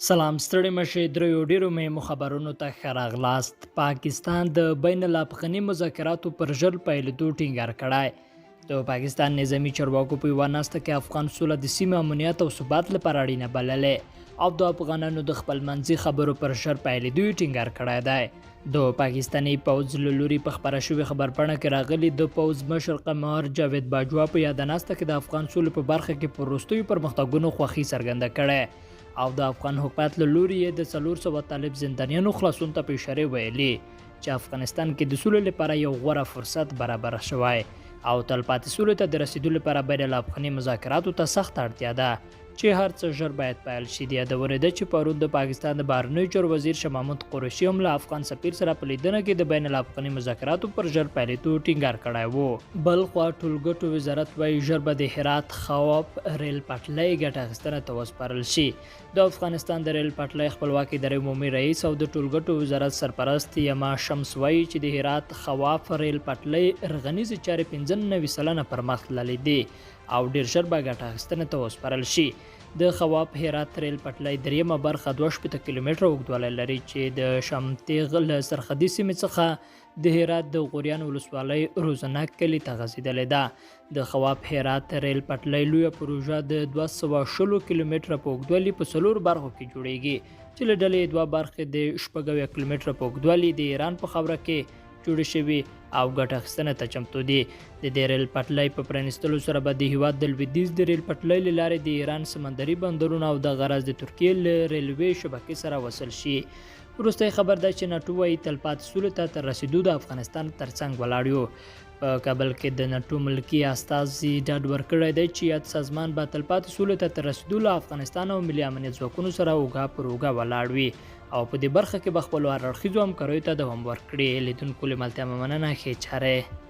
سلام ستړي مشه دریو ډیرو مهمو خبرونو ته ښه راغلاست. پاکستان د بین الافغاني مذاکراتو پر ژر پیلېدو ټینګار کړی. د پاکستان نظامی چارواکو په یوه ناسته کې افغان سوله د سیمې امنیت او ثبات لپاره اړینه بللې او د افغانانو د خپلمنځي خبرو پر ژر پیلېدو یې ټینګار کړی دی. د پاکستاني پوځ له لوري په خپره شوې خبرپاڼه کې راغلي د پوځ مشر قمر جاوید باجوا په یاده ناسته کې د افغان سولې په برخه کې پر وروستیو پرمختګونو خوښي څرګنده کړې او د افغان حکومت له لوري یې د 400 طالب زندانیانو خلاصون ته په اشاره ویلي چې افغانستان کې د سولې لپاره یو غوره فرصت برابر شوی او تلپاتې سولې ته د رسیدو لپاره بین الافغاني مذاکراتو ته سخت اړتیا ده چې هر څه ژر باید پیل شي. د یادونه ده چې پرون د پاکستان د بهرنیو چارو وزیر شاه محمود قریشي هم له افغان سفیر سره په لیدنه کې د بین الافغاني مذاکراتو پر ژر پیلېدو ټینګار کړی و. بل خوا ټولګټو وزارت وایي ژر به د هرات خواب ریل پټلۍ ګټه اخیستنه ته وسپارل شي. د افغانستان د ریل پټلۍ خپلواکي ادارې عمومي رئیس او د ټولګټو وزارت سرپرست یما شمس وایي چې د هرات خواب ریل پټلۍ رغنیزې چارې 95 سلنه پرمخ تللې دي او ډیر ژر به ګټه اخیستنې ته وسپارل شي. د خواب هرات ریل پټلۍ دریمه برخه 2 کیلومتره اوږدوالی لري چې د شمتیغ له سرحدي سیمې څخه د هرات د غوریان ولسوالۍ روزنک کلي ته غځېدلې ده. د خواب هرات ریل پټلۍ لویه پروژه د 216 کیلومتره په اوږدوالي په 4 برخو کې جوړیږي چې له ډلې 2 برخې د 16 کیلومتره په اوږدوالي د ایران په خاوره کې جوړې شوي او ګټه اخیستنې ته چمتو دي. د دې ریل پټلۍ په پرانیستلو سره به د هیواد د لویدیځ د ریل پټلۍ له لارې د ایران سمندري بندرونه او د غرض د ترکیې له ریلوې شبکې سره وصل شي. وروستی خبر ده چې ناټو وایي تلپاتې سولې ته تر رسیدو د افغانستان ترڅنګ ولاړ یو. په کابل کې د ناټو ملکي استازي ډاډ ورکړی دی چې یاد سازمان به تلپاتې سولې ته تر رسیدو له افغانستان او ملي امنیت ځواکونو سره اوږه پر اوږه ولاړ وي او په دې برخه کې به خپلو هر اړخیزو همکاریو ته دوام ورکړي. لیدونکو له ملتیا مننه، ښې چارې.